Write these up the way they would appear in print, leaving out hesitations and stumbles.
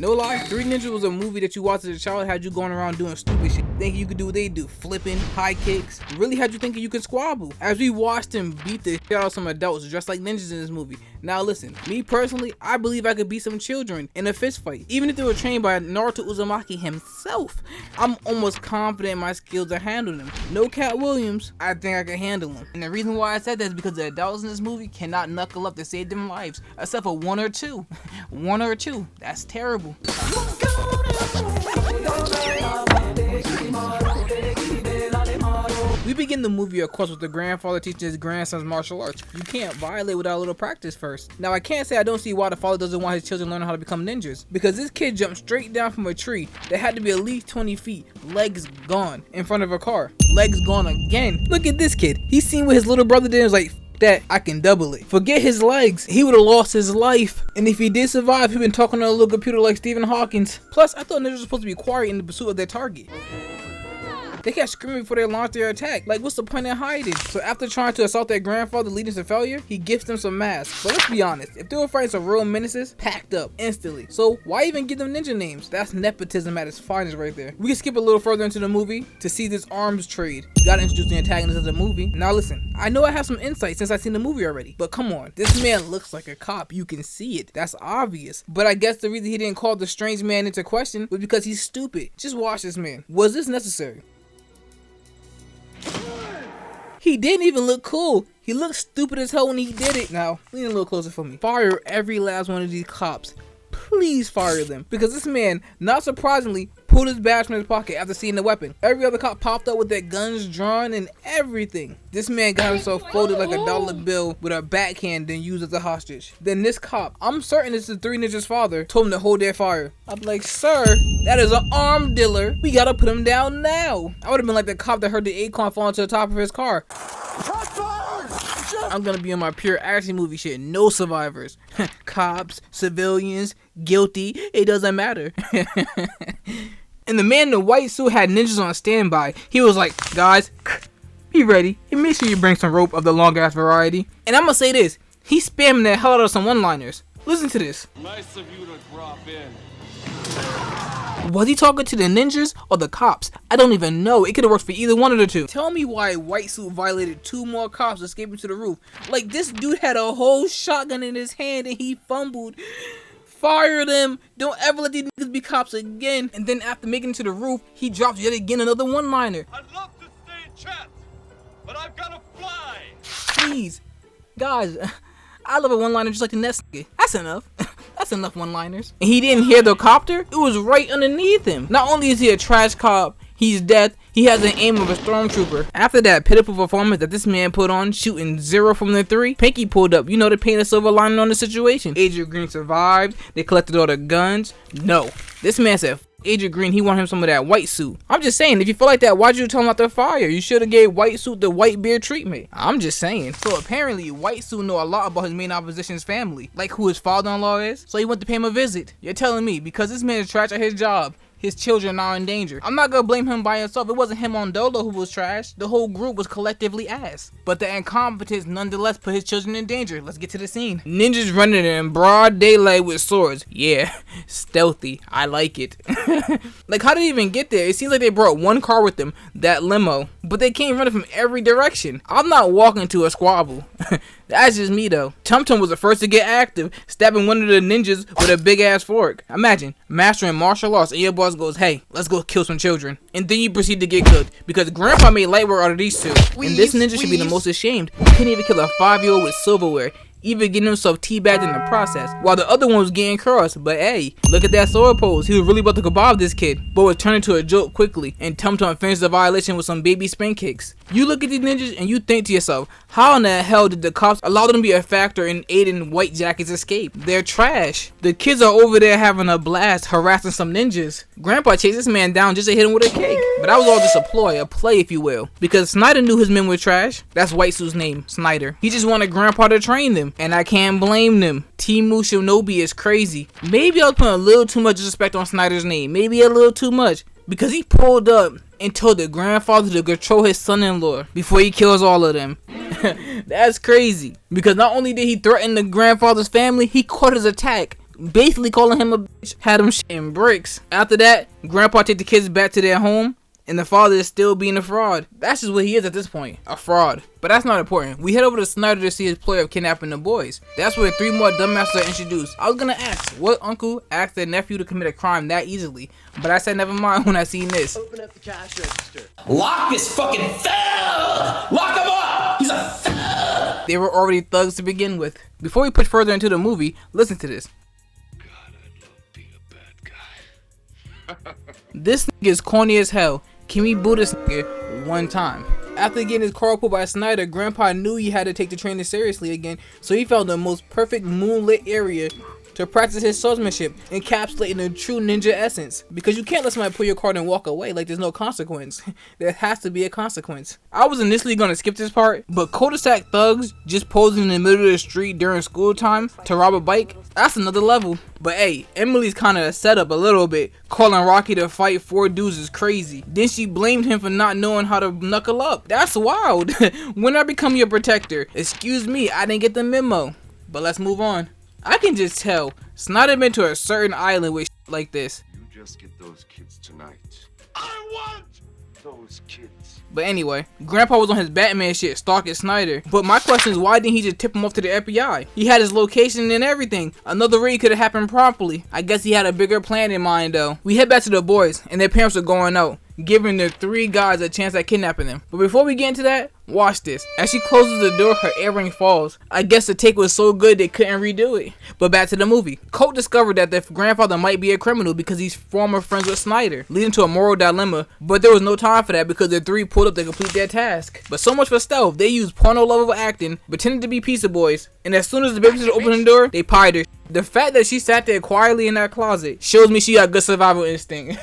No lie, Three Ninjas was a movie that you watched as a child, had you going around doing stupid shit, thinking you could do what they do, flipping, high kicks, really had you thinking you could squabble. As we watched him beat the shit out of some adults dressed like ninjas in this movie. Now listen, me personally, I believe I could beat some children in a fist fight, even if they were trained by Naruto Uzumaki himself. I'm almost confident in my skills to handle them. No Cat Williams, I think I can handle them. And the reason why I said that is because the adults in this movie cannot knuckle up to save them lives, except for one or two. One or two. That's terrible. We begin the movie, of course, with the grandfather teaching his grandson's martial arts. You can't violate without a little practice first. Now, I can't say I don't see why the father doesn't want his children learning how to become ninjas, because this kid jumped straight down from a tree that had to be at least 20 feet, legs gone, in front of a car. Legs gone again. Look at this kid. He seen what his little brother did and was like, that I can double it. Forget his legs, he would have lost his life. And if he did survive, he'd been talking on a little computer like Stephen Hawkins. Plus, I thought ninjas were supposed to be quiet in the pursuit of their target. They kept screaming before they launched their attack. Like, what's the point in hiding? So after trying to assault their grandfather leading to failure, he gifts them some masks. But let's be honest, if they were fighting some real menaces, packed up instantly. So why even give them ninja names? That's nepotism at its finest right there. We can skip a little further into the movie to see this arms trade. You gotta introduce the antagonist of the movie. Now listen, I know I have some insight since I've seen the movie already, but come on, this man looks like a cop. You can see it. That's obvious. But I guess the reason he didn't call the strange man into question was because he's stupid. Just watch this man. Was this necessary? He didn't even look cool. He looked stupid as hell when he did it. Now, lean a little closer for me. Fire every last one of these cops. Please fire them. Because this man, not surprisingly, pulled his badge from his pocket after seeing the weapon. Every other cop popped up with their guns drawn and everything. This man got himself folded like a dollar bill with a backhand and used as a hostage. Then this cop, I'm certain it's the Three Ninjas' father, told him to hold their fire. I'm like, sir, that is an armed dealer. We gotta put him down now. I would have been like the cop that heard the acorn fall into the top of his car. I'm gonna be on my pure action movie shit. No survivors. Cops, civilians, guilty. It doesn't matter. And the man in the white suit had ninjas on standby. He was like, guys, be ready. And make sure you bring some rope of the long ass variety. And I'm gonna say this. He's spamming the hell out of some one-liners. Listen to this. Nice of you to drop in. Was he talking to the ninjas or the cops? I don't even know. It could have worked for either one of the two. Tell me why White Suit violated two more cops escaping to the roof. Like, this dude had a whole shotgun in his hand and he fumbled. Fire them. Don't ever let these niggas be cops again. And then after making it to the roof, he drops yet again another one-liner. I'd love to stay in chat, but I've got to fly. Please. Guys, I love a one-liner just like the next nigga. That's enough. That's enough one-liners. And he didn't hear the copter? It was right underneath him. Not only is he a trash cop, he's dead, he has an aim of a stormtrooper. After that pitiful performance that this man put on, shooting 0 from the 3, Pinky pulled up, to paint a silver lining on the situation. Agent Green survived. They collected all the guns. No. This man said, Agent Green, he wanted him some of that white suit. I'm just saying, if you feel like that, why'd you tell him not to fire? You should have gave White Suit the white beard treatment. I'm just saying. So apparently, White Suit know a lot about his main opposition's family, like who his father-in-law is. So he went to pay him a visit. You're telling me, because this man is trash at his job, his children are in danger. I'm not gonna blame him by himself. It wasn't him on Dolo who was trash. The whole group was collectively ass. But the incompetence nonetheless put his children in danger. Let's get to the scene. Ninjas running in broad daylight with swords. Yeah, stealthy. I like it. Like, how did he even get there? It seems like they brought one car with them, that limo. But they came running from every direction. I'm not walking to a squabble. That's just me though. Tum Tum was the first to get active, stabbing one of the ninjas with a big ass fork. Imagine mastering martial arts and your boss goes, hey, let's go kill some children. And then you proceed to get cooked because grandpa made light work out of these two. And this ninja should be the most ashamed. He couldn't even kill a 5-year-old with silverware, even getting himself teabagged in the process, while the other one was getting crossed. But hey, look at that sword pose. He was really about to kebab this kid, but was turned into a joke quickly, and Tum Tum finished the violation with some baby spank kicks. You look at these ninjas and you think to yourself, how in the hell did the cops allow them to be a factor in aiding White Jacket's escape? They're trash. The kids are over there having a blast, harassing some ninjas. Grandpa chased this man down just to hit him with a cake. But that was all just a ploy, a play if you will. Because Snyder knew his men were trash. That's White Suit's name, Snyder. He just wanted Grandpa to train them. And I can't blame them. Timu Shinobi is crazy. Maybe I was putting a little too much respect on Snyder's name. Maybe a little too much. Because he pulled up and told the grandfather to control his son-in-law before he kills all of them. That's crazy. Because not only did he threaten the grandfather's family, he caught his attack. basically calling him a bitch, had him shitting bricks. After that, Grandpa take the kids back to their home, and the father is still being a fraud. That's just what he is at this point, a fraud. But that's not important. We head over to Snyder to see his ploy of kidnapping the boys. That's where 3 more dumbasses are introduced. I was gonna ask, what uncle asked their nephew to commit a crime that easily? But I said never mind when I seen this. Open up the cash register. Lock this fucking thug! Lock him up! He's a thug! They were already thugs to begin with. Before we push further into the movie, listen to this. God, I love being a bad guy. This nigga is corny as hell. Can we boo this nigga one time? After getting his car pulled by Snyder, Grandpa knew he had to take the training seriously again, so he found the most perfect moonlit area to practice his swordsmanship, encapsulating the true ninja essence. Because you can't let somebody pull your card and walk away like there's no consequence. There has to be a consequence. I was initially gonna skip this part, but cul-de-sac thugs just posing in the middle of the street during school time to rob a bike, that's another level. But hey, Emily's kinda set up a little bit. Calling Rocky to fight 4 dudes is crazy. Then she blamed him for not knowing how to knuckle up. That's wild. When I become your protector? Excuse me, I didn't get the memo. But let's move on. I can just tell Snyder been to a certain island with shit like this. You just get those kids tonight. I want those kids. But anyway, Grandpa was on his Batman shit stalking Snyder. But my question is, why didn't he just tip him off to the FBI? He had his location and everything. Another raid could have happened promptly. I guess he had a bigger plan in mind though. We head back to the boys and their parents are going out, giving the 3 guys a chance at kidnapping them. But before we get into that, watch this. As she closes the door, her earring falls. I guess the take was so good they couldn't redo it. But back to the movie. Colt discovered that the grandfather might be a criminal because he's former friends with Snyder, leading to a moral dilemma. But there was no time for that because the 3 pulled up to complete their task. But so much for stealth. They used porno level acting, pretending to be pizza boys, and as soon as the babysitter opened the door, they pied her. The fact that she sat there quietly in that closet shows me she got good survival instinct.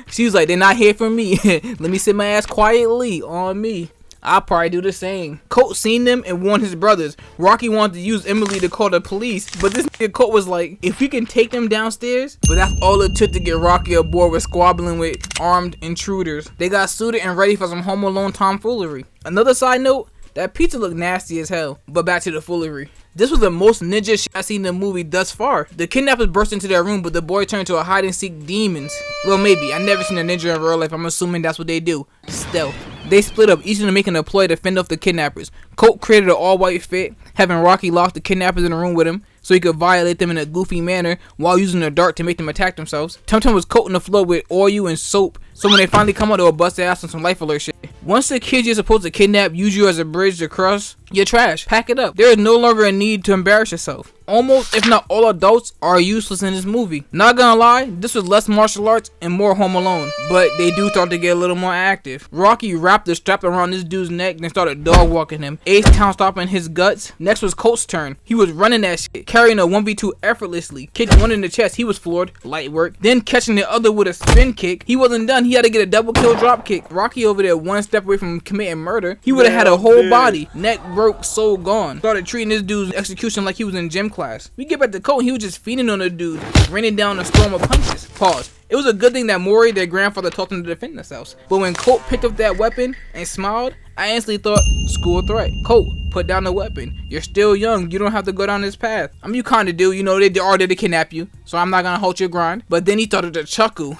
She was like, they're not here for me. Let me sit my ass quietly on me. I'll probably do the same. Colt seen them and warned his brothers. Rocky wanted to use Emily to call the police, but this nigga Colt was like, if we can take them downstairs. But that's all it took to get Rocky aboard with squabbling with armed intruders. They got suited and ready for some Home Alone tomfoolery. Another side note, that pizza looked nasty as hell. But back to the foolery. This was the most ninja shit I've seen in the movie thus far. The kidnappers burst into their room, but the boy turned to a hide-and-seek demons. Well, maybe. I never seen a ninja in real life. I'm assuming that's what they do. Stealth. They split up, each of them making a ploy to fend off the kidnappers. Colt created an all-white fit, having Rocky lock the kidnappers in a room with him so he could violate them in a goofy manner while using a dart to make them attack themselves. Tum Tum was coating the floor with oil and soap, so when they finally come out, they'll bust their ass on some life alert shit. Once the kids you're supposed to kidnap use you as a bridge to cross, you're trash. Pack it up. There is no longer a need to embarrass yourself. Almost, if not all adults, are useless in this movie. Not gonna lie, this was less martial arts and more Home Alone, but they do start to get a little more active. Rocky wrapped the strap around this dude's neck and started dog walking him. Ace Town stopping his guts. Next was Colt's turn. He was running that shit, carrying a 1v2 effortlessly. Kicked one in the chest, he was floored, light work. Then catching the other with a spin kick. He wasn't done, he had to get a double kill drop kick. Rocky over there one step away from committing murder. He would have had a whole body. Neck broke, soul gone. Started treating this dude's execution like he was in gym class. We get back to Colt, he was just feeding on the dude, raining down a storm of punches. Pause. It was a good thing that Maury, their grandfather, taught them to defend themselves. But when Colt picked up that weapon and smiled, I instantly thought, school threat. Colt, put down the weapon. You're still young, you don't have to go down this path. I mean, you kinda do, you know, they are there to kidnap you, so I'm not gonna halt your grind. But then he started to chuckle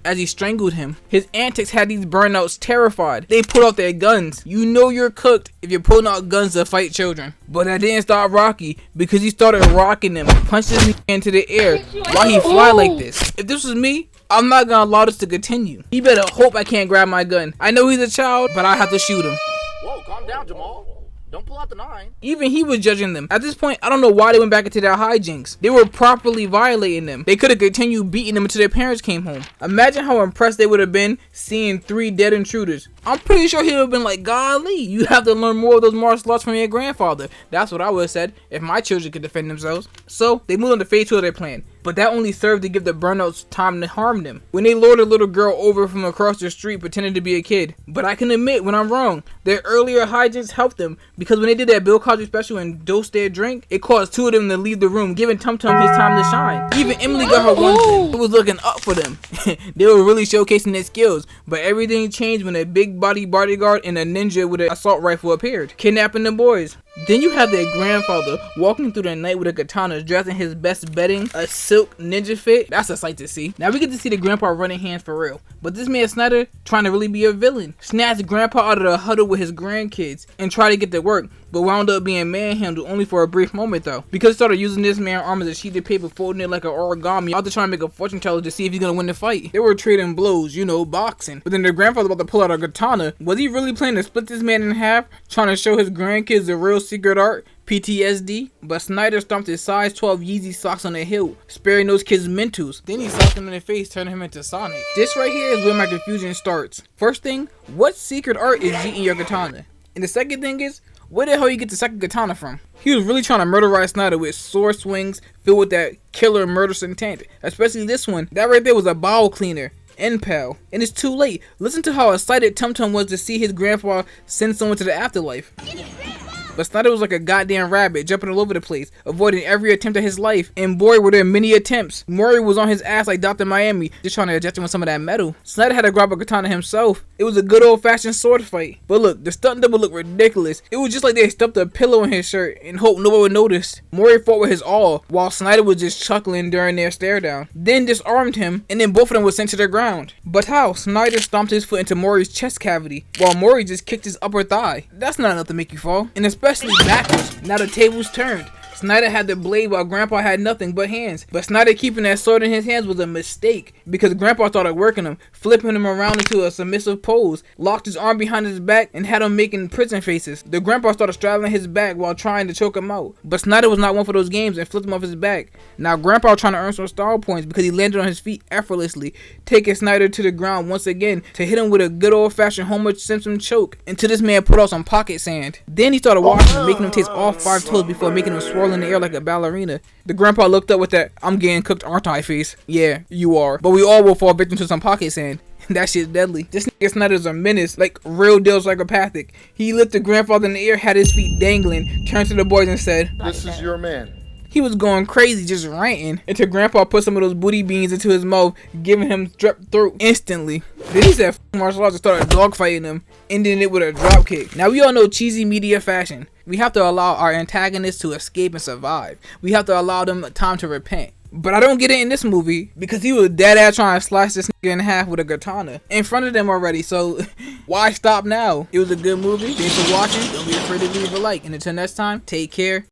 as he strangled him. His antics had these burnouts terrified. They pulled out their guns. You know you're cooked if you're pulling out guns to fight children. But that didn't stop Rocky because he started rocking them, punching him into the air while he fly like this. If this was me, I'm not gonna allow this to continue. He better hope I can't grab my gun. I know he's a child, but I have to shoot him. Whoa, calm down, Jamal. Don't pull out the 9. Even he was judging them. At this point, I don't know why they went back into their hijinks. They were properly violating them. They could have continued beating them until their parents came home. Imagine how impressed they would have been seeing 3 dead intruders. I'm pretty sure he would have been like, golly, you have to learn more of those martial arts from your grandfather. That's what I would have said if my children could defend themselves. So, they moved on to phase 2 of their plan. But that only served to give the burnouts time to harm them. When they lured a little girl over from across the street pretending to be a kid. But I can admit when I'm wrong. Their earlier hijinks helped them because when they did that Bill Cosby special and dosed their drink, it caused 2 of them to leave the room, giving Tum Tum his time to shine. Even Emily got her one. It was looking up for them. They were really showcasing their skills. But everything changed when a big body bodyguard and a ninja with an assault rifle appeared, kidnapping the boys. Then you have their grandfather walking through the night with a katana, dressed in his best bedding, a silk ninja fit. That's a sight to see. Now we get to see the grandpa running hands for real. But this man Snyder trying to really be a villain. Snatched grandpa out of the huddle with his grandkids and try to get to work, but wound up being manhandled only for a brief moment though. Because he started using this man's arm as a sheet of paper, folding it like an origami, out to try to make a fortune teller to see if he's gonna win the fight. They were trading blows, you know, boxing. But then their grandfather about to pull out a katana. Was he really planning to split this man in half, trying to show his grandkids the real secret art? PTSD? But Snyder stomped his size 12 Yeezy socks on the hill, sparing those kids' mentals. Then he socked him in the face, turning him into Sonic. This right here is where my confusion starts. First thing, what secret art is eating your katana? And the second thing is, where the hell you get the second katana from? He was really trying to murderize Snyder with sword swings filled with that killer murderous intent. Especially this one. That right there was a bowel cleaner. Pal. And it's too late. Listen to how excited Tum Tum was to see his grandpa send someone to the afterlife. But Snyder was like a goddamn rabbit, jumping all over the place, avoiding every attempt at his life. And boy, were there many attempts. Maury was on his ass like Dr. Miami, just trying to eject him with some of that metal. Snyder had to grab a katana himself. It was a good old-fashioned sword fight. But look, the stunt double looked ridiculous. It was just like they stuffed a pillow in his shirt and hoped no one would notice. Maury fought with his all, while Snyder was just chuckling during their stare down. Then disarmed him, and then both of them were sent to the ground. But how? Snyder stomped his foot into Maury's chest cavity, while Maury just kicked his upper thigh. That's not enough to make you fall. And especially backwards. Now the tables turned. Snyder had the blade while Grandpa had nothing but hands. But Snyder keeping that sword in his hands was a mistake, because Grandpa started working him, flipping him around into a submissive pose, locked his arm behind his back, and had him making prison faces. The Grandpa started straddling his back while trying to choke him out. But Snyder was not one for those games and flipped him off his back. Now Grandpa trying to earn some star points because he landed on his feet effortlessly, taking Snyder to the ground once again to hit him with a good old-fashioned Homer Simpson choke until this man put out some pocket sand. Then he started washing him, making him taste all 5 toes before making him swirl in the air like a ballerina. The Grandpa looked up with that "I'm getting cooked, aren't I" face. Yeah, you are. But we all will fall victim to some pocket sand. That shit's deadly. This nigga Snyder's a menace, like real deal psychopathic. He lifted Grandfather in the air, had his feet dangling, turned to the boys and said, This is your man. he was going crazy, just ranting, until Grandpa put some of those booty beans into his mouth, giving him strep throat instantly. Then he said "F martial arts" and started dogfighting him, ending it with a drop kick. Now we all know cheesy media fashion. We have to allow our antagonists to escape and survive. We have to allow them time to repent. But I don't get it in this movie, because he was dead ass trying to slice this nigga in half with a katana in front of them already, so why stop now? It was a good movie. Thanks for watching. Don't be afraid to leave a like. And until next time, take care.